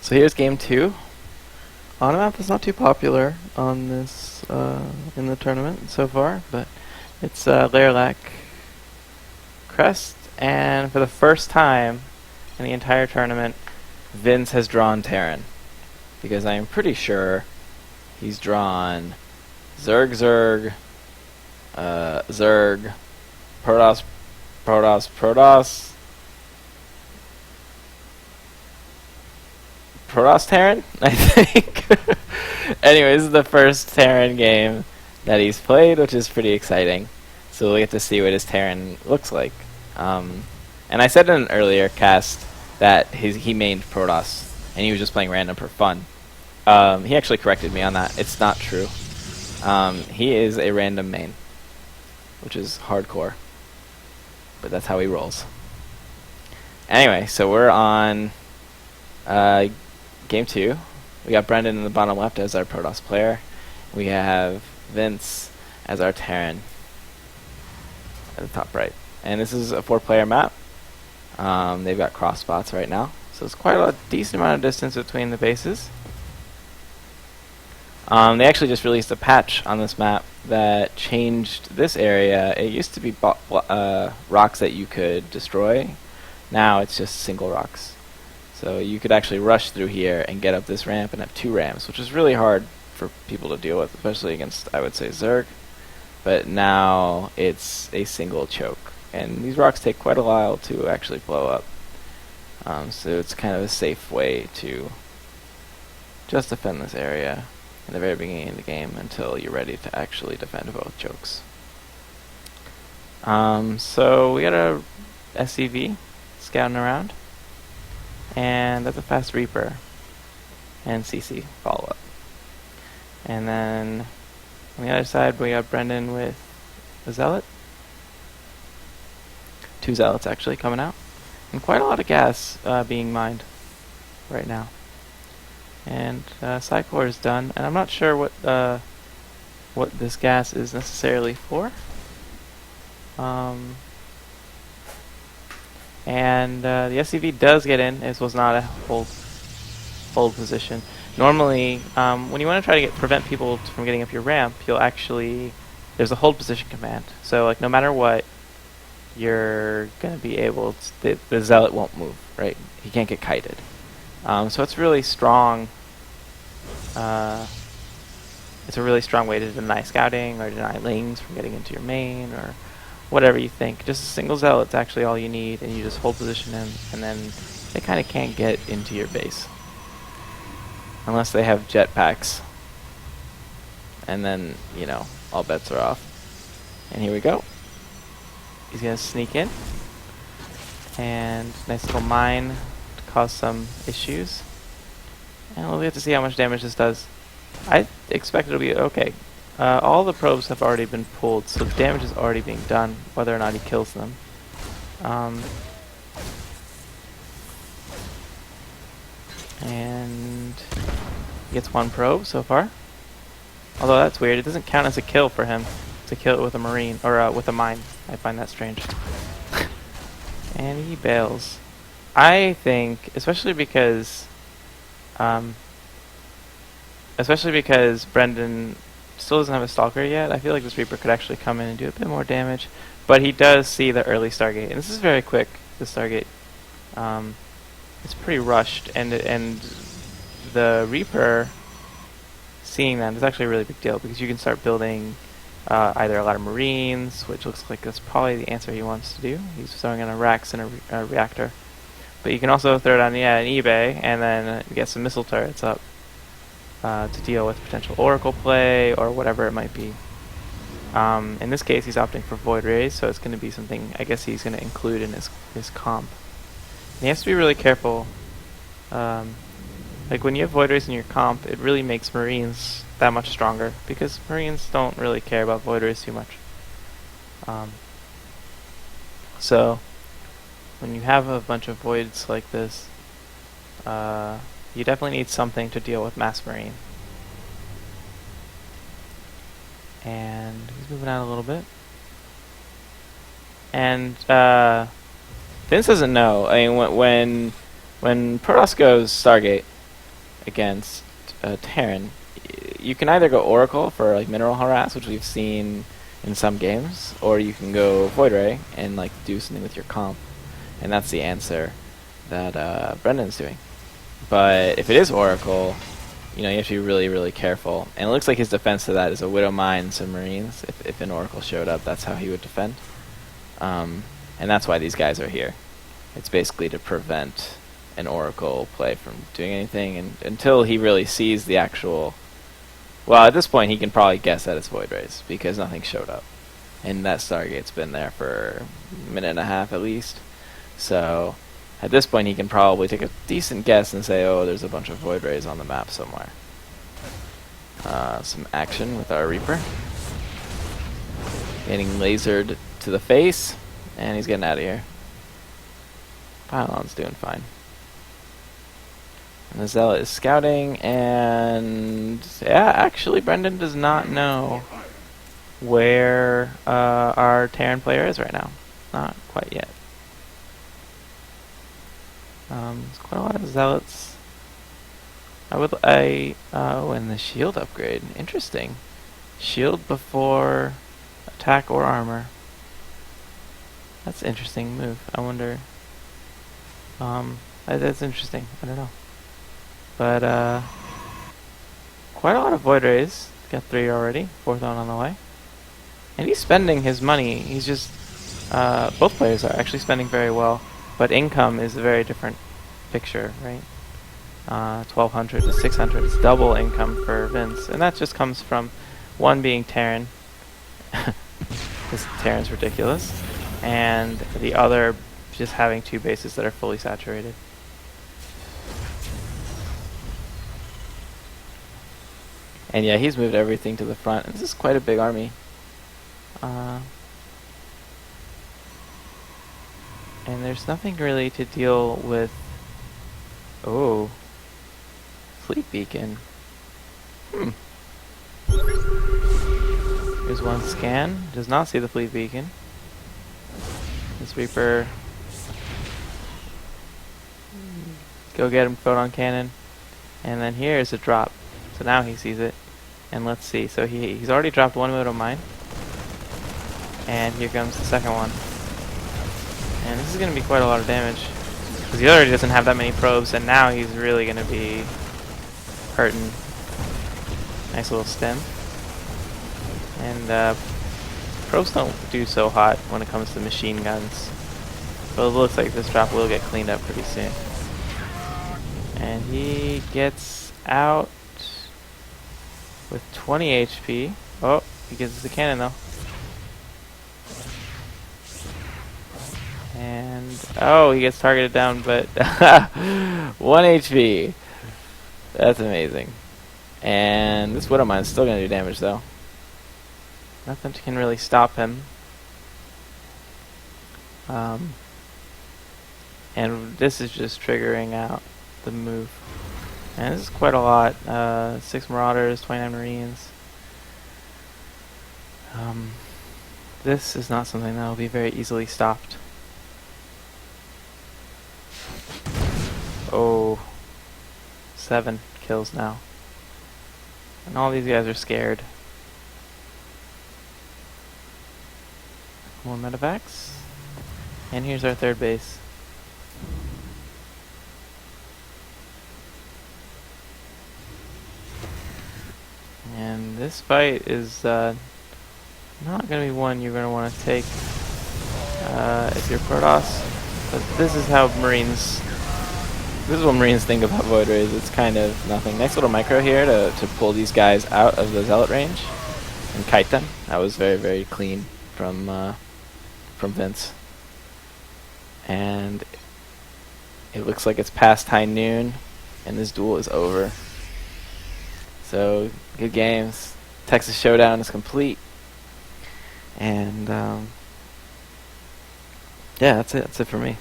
So here's game two on a map that's not too popular on this in the tournament so far, but it's Lairlac Crest, and for the first time in the entire tournament, Vince has drawn Terran, because I am pretty sure he's drawn Zerg, Zerg, Protoss, Terran, I think. Anyway, this is the first Terran game that he's played, which is pretty exciting. So we'll get to see what his Terran looks like. And I said in an earlier cast that he mained Protoss, and he was just playing random for fun. He actually corrected me on that. It's not true. He is a random main, which is hardcore, but that's how he rolls. Anyway, so we're on game two. We got Brendan in the bottom left as our Protoss player. We have Vince as our Terran at the top right. And this is a 4-player map. They've got cross spots right now, so it's quite a decent amount of distance between the bases. They actually just released a patch on this map that changed this area. It used to be rocks that you could destroy. Now it's just single rocks. So you could actually rush through here and get up this ramp and have 2 ramps, which is really hard for people to deal with, especially against, I would say, Zerg. But now it's a single choke. And these rocks take quite a while to actually blow up. So it's kind of a safe way to just defend this area in the very beginning of the game until you're ready to actually defend both chokes. So we got a SCV scouting around, and that's a fast Reaper and CC follow up. And then on the other side we got Brendan with a Zealot. 2 Zealots actually coming out, and quite a lot of gas being mined right now. And Psycore is done, and I'm not sure what this gas is necessarily for. And the SCV does get in. This was not a hold position. Normally, when you want to try to prevent people from getting up your ramp, you'll actually, there's a hold position command. So like no matter what, you're gonna be able to, the Zealot won't move, right? He can't get kited. So it's really strong. It's a really strong way to deny scouting or deny lings from getting into your main or whatever you think. Just a single Zealot's actually all you need, and you just hold position in, and then they kind of can't get into your base unless they have jetpacks, and then you know all bets are off. And here we go. He's gonna sneak in, and nice little mine to cause some issues. And we'll get to see how much damage this does. I expect it'll be okay. All the probes have already been pulled, so the damage is already being done, whether or not he kills them. And he gets 1 probe so far. Although that's weird, it doesn't count as a kill for him to kill it with a marine, or with a mine. I find that strange. And he bails. I think, especially because Brendan still doesn't have a Stalker yet, I feel like this Reaper could actually come in and do a bit more damage. But he does see the early Stargate, and this is very quick, the Stargate. It's pretty rushed, and the Reaper seeing that is actually a really big deal, because you can start building either a lot of Marines, which looks like that's probably the answer he wants to do. He's throwing in a Rax and a Reactor. But you can also throw it on an eBay, and then get some missile turrets up to deal with potential Oracle play or whatever it might be. In this case, he's opting for Void Rays, so it's going to be something I guess he's going to include in his comp. And he has to be really careful. Like when you have Void Rays in your comp, it really makes Marines that much stronger, because Marines don't really care about Void Rays too much. So when you have a bunch of Voids like this, you definitely need something to deal with Mass Marine. And he's moving out a little bit. And Vince doesn't know. I mean, when Protoss goes Stargate, against Terran, you can either go Oracle for like Mineral Harass, which we've seen in some games, or you can go Void Ray and like do something with your comp, and that's the answer that Brendan's doing. But if it is Oracle, you know, you have to be really, really careful. And it looks like his defense to that is a Widow Mine, some Marines. If an Oracle showed up, that's how he would defend. And that's why these guys are here. It's basically to prevent an Oracle play from doing anything, and until he really sees the actual... Well, at this point, he can probably guess that it's Void Rays, because nothing showed up. And that Stargate's been there for a minute and a half at least. So... at this point, he can probably take a decent guess and say, oh, there's a bunch of Void Rays on the map somewhere. Some action with our Reaper. Getting lasered to the face, and he's getting out of here. Pylon's doing fine. And the Zealot is scouting, and... yeah, actually, Brendan does not know where our Terran player is right now. Not quite yet. There's quite a lot of Zealots. And the shield upgrade. Interesting. Shield before attack or armor. That's an interesting move. I wonder... that's interesting. I don't know. But, quite a lot of Void Rays. Got 3 already. 4th one on the way. And he's spending his money. He's just... both players are actually spending very well. But income is a very different picture, right? 1,200 to 600 is double income for Vince. And that just comes from one being Terran. This Terran's ridiculous. And the other just having 2 bases that are fully saturated. And yeah, he's moved everything to the front. This is quite a big army. And there's nothing really to deal with... oh. Fleet beacon. Here's one scan. Does not see the fleet beacon. This Reaper... go get him, photon cannon. And then here's a drop. So now he sees it. And let's see. So he's already dropped one Widow Mine. And here comes the second one. And this is going to be quite a lot of damage. Because he already doesn't have that many probes, and now he's really going to be hurting. Nice little stem. And probes don't do so hot when it comes to machine guns. But it looks like this drop will get cleaned up pretty soon. And he gets out with 20 HP. Oh, he gets the cannon though. And, oh, he gets targeted down, but 1 HP. That's amazing. And this Widow Mine is still going to do damage, though. Nothing can really stop him. And this is just triggering out the move. And this is quite a lot. 6 Marauders, 29 Marines. This is not something that will be very easily stopped. Oh, 7 kills now. And all these guys are scared. More medevacs. And here's our 3rd base. And this fight is not going to be one you're going to want to take if you're Protoss. But this is how Marines... this is what Marines think about Void Rays. It's kind of nothing. Nice little micro here to pull these guys out of the Zealot range and kite them. That was very, very clean from Vince. And it looks like it's past high noon, and this duel is over. So, good games. Texas Showdown is complete. And, yeah, that's it. That's it for me.